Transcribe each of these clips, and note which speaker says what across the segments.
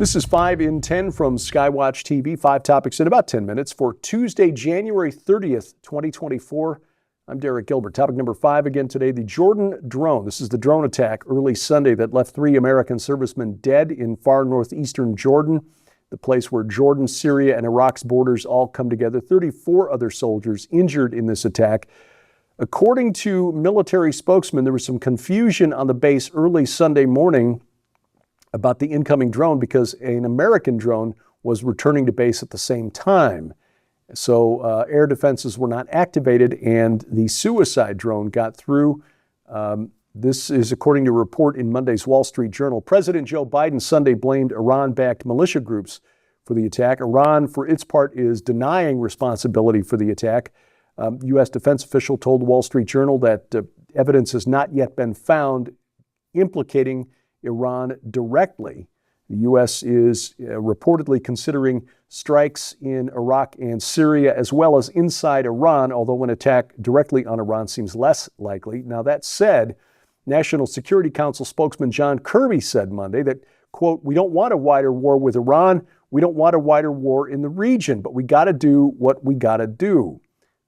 Speaker 1: This is 5 in 10 from Skywatch TV. 5 topics in about 10 minutes for Tuesday, January 30th, 2024. I'm Derek Gilbert. Topic number 5 again today, the Jordan drone. This is the drone attack early Sunday that left 3 American servicemen dead in far northeastern Jordan, the place where Jordan, Syria, and Iraq's borders all come together. 34 other soldiers injured in this attack. According to military spokesmen, there was some confusion on the base early Sunday morning about the incoming drone because an American drone was returning to base at the same time. So air defenses were not activated and the suicide drone got through. This is according to a report in Monday's Wall Street Journal. President Joe Biden Sunday blamed Iran-backed militia groups for the attack. Iran, for its part, is denying responsibility for the attack. U.S. defense official told the Wall Street Journal that evidence has not yet been found implicating Iran directly. The U.S. is reportedly considering strikes in Iraq and Syria as well as inside Iran, although an attack directly on Iran seems less likely. Now, that said, National Security Council spokesman John Kirby said Monday that, quote, "We don't want a wider war with Iran. We don't want a wider war in the region, but we got to do what we got to do.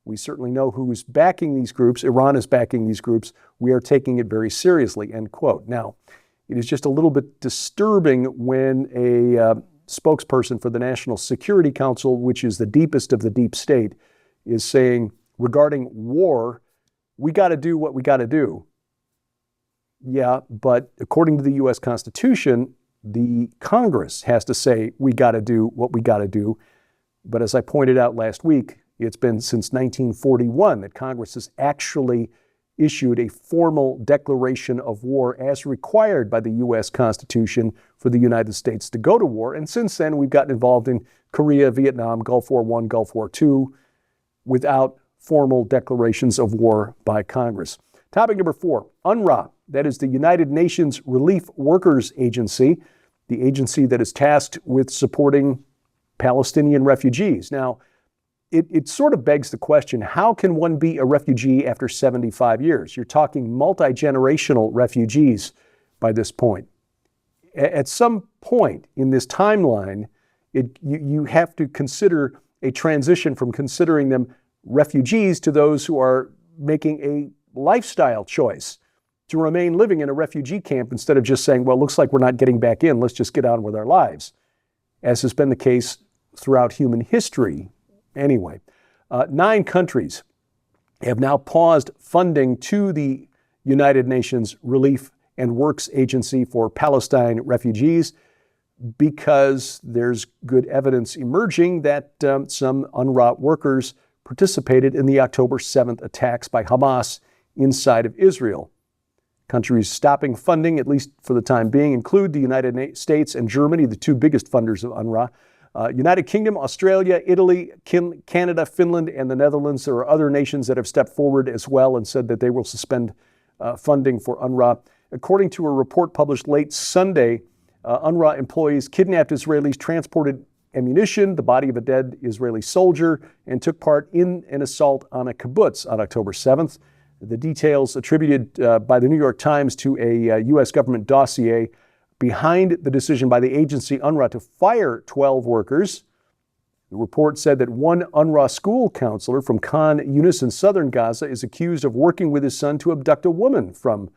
Speaker 1: We certainly know who's backing these groups. Iran is backing these groups. We are taking it very seriously," end quote. Now, it is just a little bit disturbing when a spokesperson for the National Security Council, which is the deepest of the deep state, is saying regarding war, we got to do what we got to do. Yeah, but according to the U.S. Constitution, the Congress has to say we got to do what we got to do. But as I pointed out last week, it's been since 1941 that Congress has actually issued a formal declaration of war as required by the U.S. Constitution for the United States to go to war. And since then, we've gotten involved in Korea, Vietnam, Gulf War I, Gulf War II, without formal declarations of war by Congress. Topic number 4, UNRWA, that is the United Nations Relief Workers Agency, the agency that is tasked with supporting Palestinian refugees. Now, it sort of begs the question, how can one be a refugee after 75 years? You're talking multi-generational refugees by this point. At some point in this timeline, you have to consider a transition from considering them refugees to those who are making a lifestyle choice to remain living in a refugee camp instead of just saying, well, looks like we're not getting back in, let's just get on with our lives, as has been the case throughout human history. Anyway, 9 countries have now paused funding to the United Nations Relief and Works Agency for Palestine refugees because there's good evidence emerging that some UNRWA workers participated in the October 7th attacks by Hamas inside of Israel. Countries stopping funding, at least for the time being, include the United States and Germany, the 2 biggest funders of UNRWA. United Kingdom, Australia, Italy, Canada, Finland, and the Netherlands. There are other nations that have stepped forward as well and said that they will suspend funding for UNRWA. According to a report published late Sunday, UNRWA employees kidnapped Israelis, transported ammunition, the body of a dead Israeli soldier, and took part in an assault on a kibbutz on October 7th. The details attributed by the New York Times to a U.S. government dossier behind the decision by the agency UNRWA to fire 12 workers. The report said that one UNRWA school counselor from Khan Yunis in southern Gaza is accused of working with his son to abduct a woman from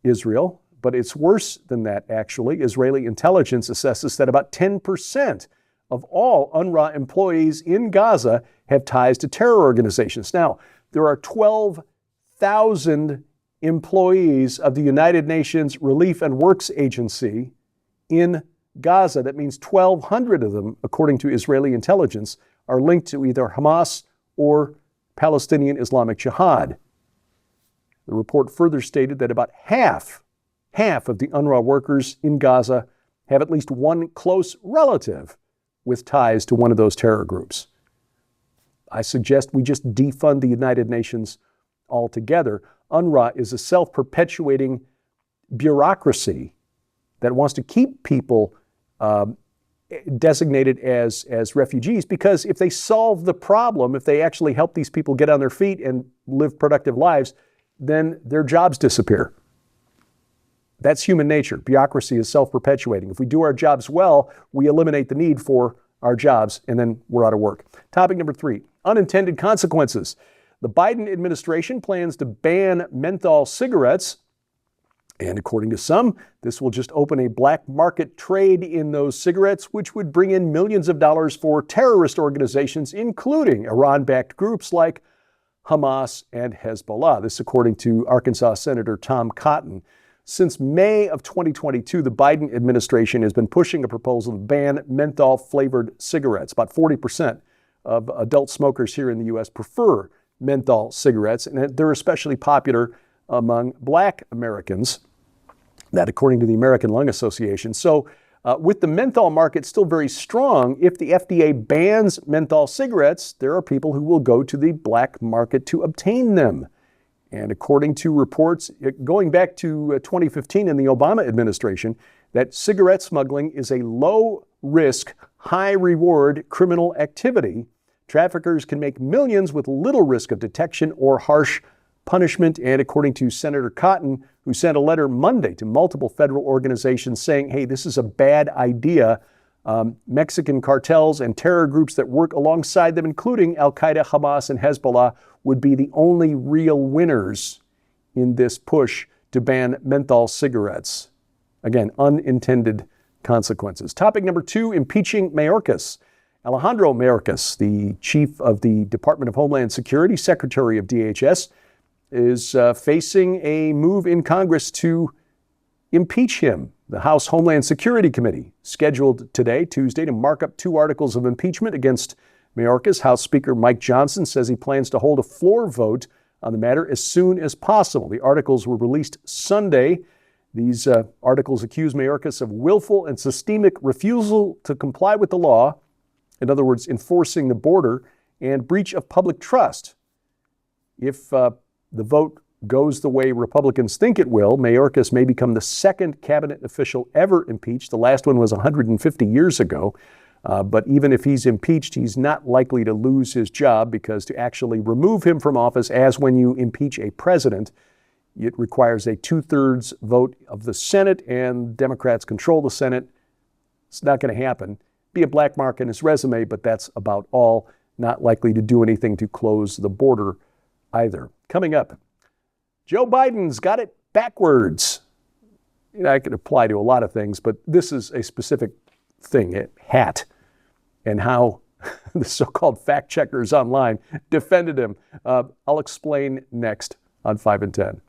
Speaker 1: Israel. But it's worse than that, actually. Israeli intelligence assesses that about 10% of all UNRWA employees in Gaza have ties to terror organizations. Now, there are 12,000 employees of the United Nations Relief and Works Agency in Gaza. That means 1,200 of them, according to Israeli intelligence, are linked to either Hamas or Palestinian Islamic Jihad. The report further stated that about half of the UNRWA workers in Gaza have at least one close relative with ties to one of those terror groups. I suggest we just defund the United Nations altogether. UNRWA is a self-perpetuating bureaucracy that wants to keep people designated as refugees because if they solve the problem, if they actually help these people get on their feet and live productive lives, then their jobs disappear. That's human nature. Bureaucracy is self-perpetuating. If we do our jobs well, we eliminate the need for our jobs, and then we're out of work. Topic number 3, unintended consequences. The Biden administration plans to ban menthol cigarettes, and according to some, this will just open a black market trade in those cigarettes, which would bring in millions of dollars for terrorist organizations, including Iran-backed groups like Hamas and Hezbollah. This according to Arkansas Senator Tom Cotton. Since May of 2022, the Biden administration has been pushing a proposal to ban menthol-flavored cigarettes. About 40% of adult smokers here in the U.S. prefer menthol cigarettes, and they're especially popular among black Americans. That according to the American Lung Association. So with the menthol market still very strong, if the FDA bans menthol cigarettes, there are people who will go to the black market to obtain them. And according to reports going back to 2015 in the Obama administration, that cigarette smuggling is a low-risk, high-reward criminal activity. Traffickers can make millions with little risk of detection or harsh punishment. And according to Senator Cotton, who sent a letter Monday to multiple federal organizations saying, hey, this is a bad idea. Mexican cartels and terror groups that work alongside them, including Al-Qaeda, Hamas, and Hezbollah, would be the only real winners in this push to ban menthol cigarettes. Again, unintended consequences. Topic number 2, impeaching Mayorkas. Alejandro Mayorkas, the chief of the Department of Homeland Security, Secretary of DHS, is facing a move in Congress to impeach him. The House Homeland Security Committee scheduled today, Tuesday, to mark up 2 articles of impeachment against Mayorkas. House Speaker Mike Johnson says he plans to hold a floor vote on the matter as soon as possible. The articles were released Sunday. These articles accuse Mayorkas of willful and systemic refusal to comply with the law, in other words, enforcing the border, and breach of public trust. If the vote goes the way Republicans think it will, Mayorkas may become the second cabinet official ever impeached. The last one was 150 years ago. But even if he's impeached, he's not likely to lose his job, because to actually remove him from office, as when you impeach a president, it requires a 2/3 vote of the Senate, and Democrats control the Senate. It's not going to happen. Be a black mark in his resume, but that's about all. Not likely to do anything to close the border either. Coming up, Joe Biden's got it backwards. I could apply to a lot of things, but this is a specific thing, a hat, and how the so-called fact checkers online defended him. I'll explain next on 5 and 10.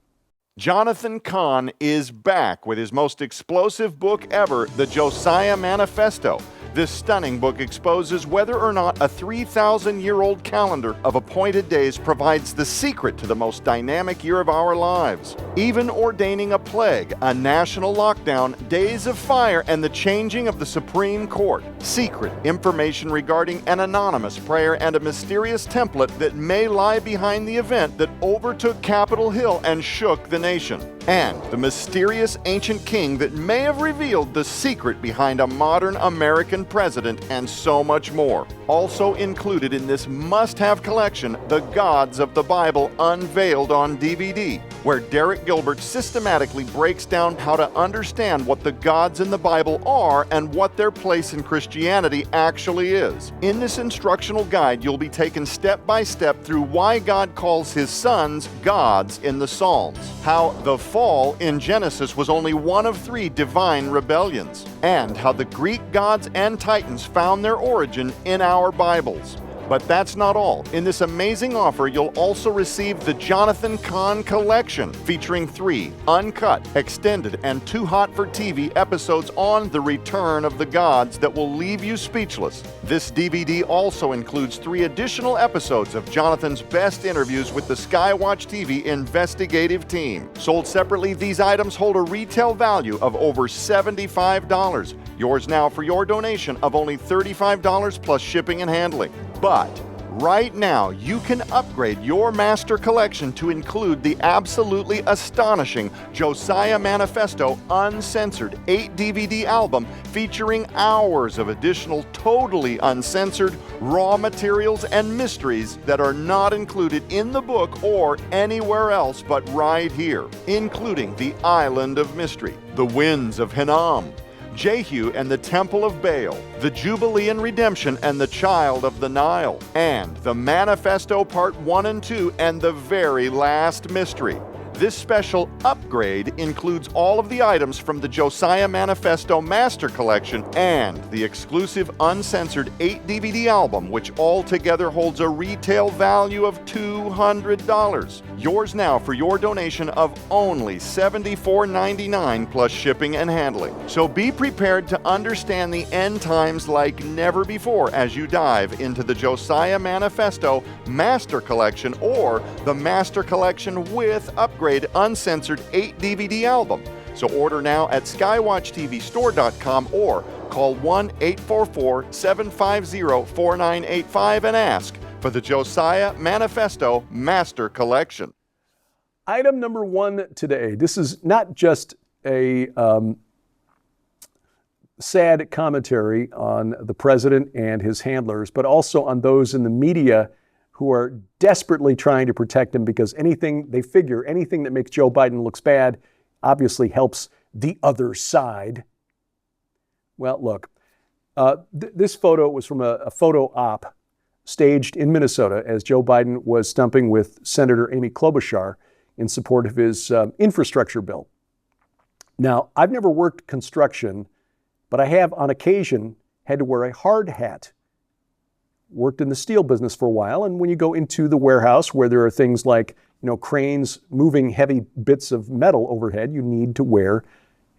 Speaker 2: Jonathan Cahn is back with his most explosive book ever, The Josiah Manifesto. This stunning book exposes whether or not a 3,000-year-old calendar of appointed days provides the secret to the most dynamic year of our lives. Even ordaining a plague, a national lockdown, days of fire, and the changing of the Supreme Court. Secret information regarding an anonymous prayer and a mysterious template that may lie behind the event that overtook Capitol Hill and shook the nation. And the mysterious ancient king that may have revealed the secret behind a modern American president, and so much more. Also included in this must-have collection, The Gods of the Bible Unveiled on DVD, where Derek Gilbert systematically breaks down how to understand what the gods in the Bible are and what their place in Christianity actually is. In this instructional guide, you'll be taken step by step through why God calls his sons gods in the Psalms, how the fall in Genesis was only one of 3 divine rebellions, and how the Greek gods and titans found their origin in our Bibles. But that's not all. In this amazing offer, you'll also receive the Jonathan Cahn Collection, featuring 3 uncut, extended, and too hot for TV episodes on the return of the gods that will leave you speechless. This DVD also includes 3 additional episodes of Jonathan's best interviews with the Skywatch TV investigative team. Sold separately, these items hold a retail value of over $75. Yours now for your donation of only $35 plus shipping and handling. But Right now, you can upgrade your master collection to include the absolutely astonishing Josiah Manifesto Uncensored 8-DVD album featuring hours of additional totally uncensored raw materials and mysteries that are not included in the book or anywhere else but right here, including the Island of Mystery, the Winds of Hinnom, Jehu and the Temple of Baal, the Jubilee and Redemption and the Child of the Nile, and the Manifesto Part 1 and 2 and the very last mystery. This special upgrade includes all of the items from the Josiah Manifesto Master Collection and the exclusive uncensored 8-DVD album, which altogether holds a retail value of $200. Yours now for your donation of only $74.99 plus shipping and handling. So be prepared to understand the end times like never before as you dive into the Josiah Manifesto Master Collection or the Master Collection with upgrade uncensored 8-DVD album. So order now at skywatchtvstore.com or call 1-844-750-4985 and ask for the Josiah Manifesto Master Collection.
Speaker 1: Item number one today. This is not just a sad commentary on the president and his handlers, but also on those in the media who are desperately trying to protect him because anything that makes Joe Biden looks bad obviously helps the other side. Well, look, this photo was from a photo op staged in Minnesota as Joe Biden was stumping with Senator Amy Klobuchar in support of his infrastructure bill. Now, I've never worked construction, but I have on occasion had to wear a hard hat. Worked in the steel business for a while, and when you go into the warehouse where there are things like, cranes moving heavy bits of metal overhead, you need to wear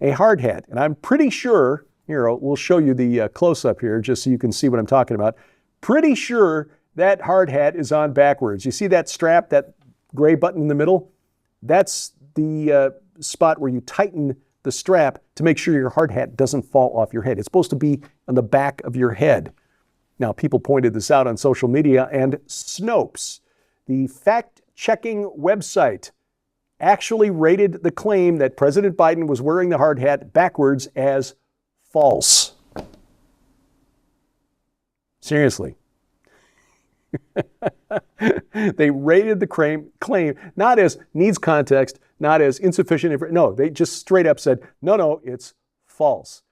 Speaker 1: a hard hat. And I'm pretty sure, here, we'll show you the close-up here just so you can see what I'm talking about. Pretty sure that hard hat is on backwards. You see that strap, that gray button in the middle? That's the spot where you tighten the strap to make sure your hard hat doesn't fall off your head. It's supposed to be on the back of your head. Now, people pointed this out on social media, and Snopes, the fact-checking website, actually rated the claim that President Biden was wearing the hard hat backwards as false. Seriously. They rated the claim not as needs context, not as insufficient information. No, they just straight up said, no, it's false.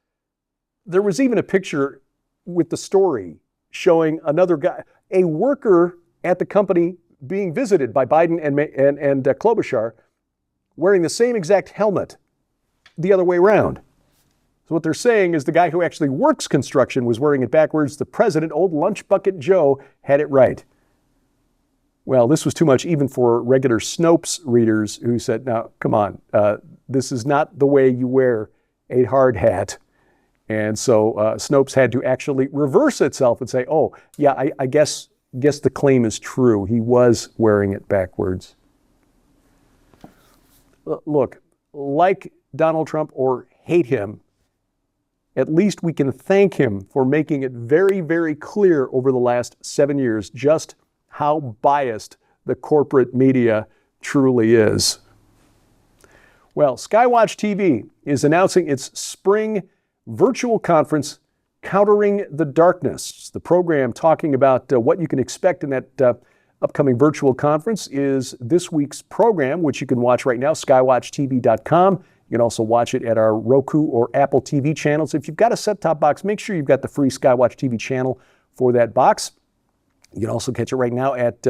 Speaker 1: There was even a picture with the story showing another guy, a worker at the company being visited by Biden and Klobuchar wearing the same exact helmet the other way around. So what they're saying is the guy who actually works construction was wearing it backwards. The president, old lunch bucket Joe, had it right. Well, this was too much even for regular Snopes readers who said, now, come on, this is not the way you wear a hard hat. And so Snopes had to actually reverse itself and say, oh, yeah, I guess the claim is true. He was wearing it backwards. Look, like Donald Trump or hate him, at least we can thank him for making it very, very clear over the last 7 years just how biased the corporate media truly is. Well, Skywatch TV is announcing its spring virtual conference, Countering the Darkness. The program talking about what you can expect in that upcoming virtual conference is this week's program, which you can watch right now, skywatchtv.com. You can also watch it at our Roku or Apple TV channels. If you've got a set-top box, make sure you've got the free Skywatch TV channel for that box. You can also catch it right now at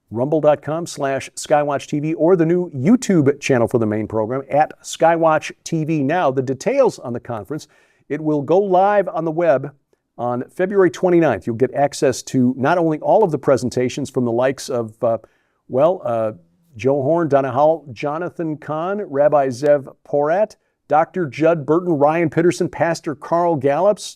Speaker 1: rumble.com/SkywatchTV or the new YouTube channel for the main program at Skywatch TV. Now, the details on the conference, it will go live on the web on February 29th. You'll get access to not only all of the presentations from the likes of, Joe Horn, Donna Howell, Jonathan Kahn, Rabbi Zev Porat, Dr. Judd Burton, Ryan Peterson, Pastor Carl Gallups,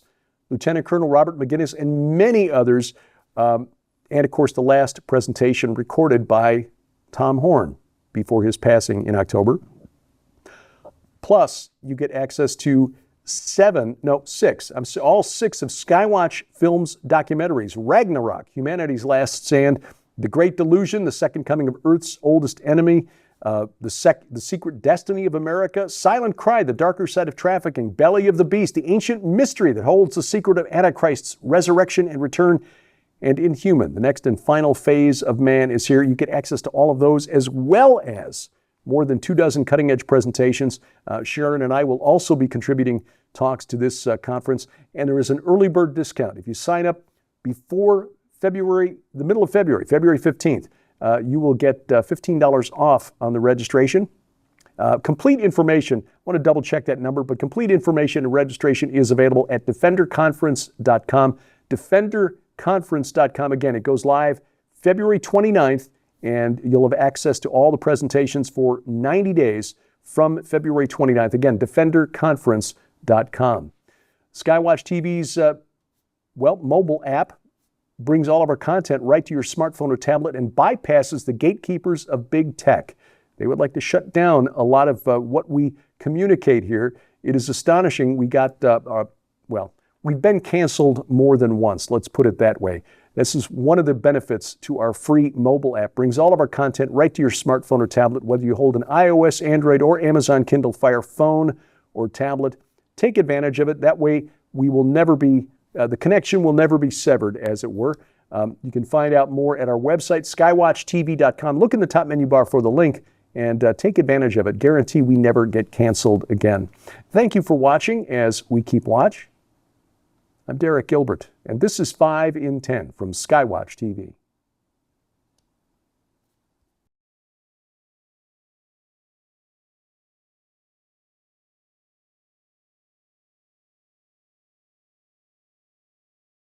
Speaker 1: Lieutenant Colonel Robert McGinnis, and many others. And of course, the last presentation recorded by Tom Horn before his passing in October. Plus, you get access to all six of Skywatch Films documentaries: Ragnarok, Humanity's Last Stand; The Great Delusion, The Second Coming of Earth's Oldest Enemy; The Secret Destiny of America; Silent Cry, The Darker Side of Trafficking; Belly of the Beast, The Ancient Mystery that Holds the Secret of Antichrist's Resurrection and Return; and Inhuman, The Next and Final Phase of Man is here. You get access to all of those, as well as more than 24 cutting-edge presentations. Sharon and I will also be contributing talks to this conference, and there is an early bird discount. If you sign up before the middle of February, February 15th, you will get $15 off on the registration. Complete information, I want to double check that number, but complete information and registration is available at defenderconference.com. Defenderconference.com. Again, it goes live February 29th, and you'll have access to all the presentations for 90 days from February 29th. Again, defenderconference.com. Skywatch TV's mobile app brings all of our content right to your smartphone or tablet and bypasses the gatekeepers of big tech. They would like to shut down a lot of what we communicate here. It is astonishing. We've been canceled more than once, let's put it that way. This is one of the benefits to our free mobile app. Brings all of our content right to your smartphone or tablet, whether you hold an iOS, Android, or Amazon Kindle Fire phone or tablet. Take advantage of it. That way we will never be the connection will never be severed, as it were. You can find out more at our website, skywatchtv.com. Look in the top menu bar for the link and take advantage of it. Guarantee we never get canceled again. Thank you for watching as we keep watch. I'm Derek Gilbert, and this is 5 in 10 from Skywatch TV.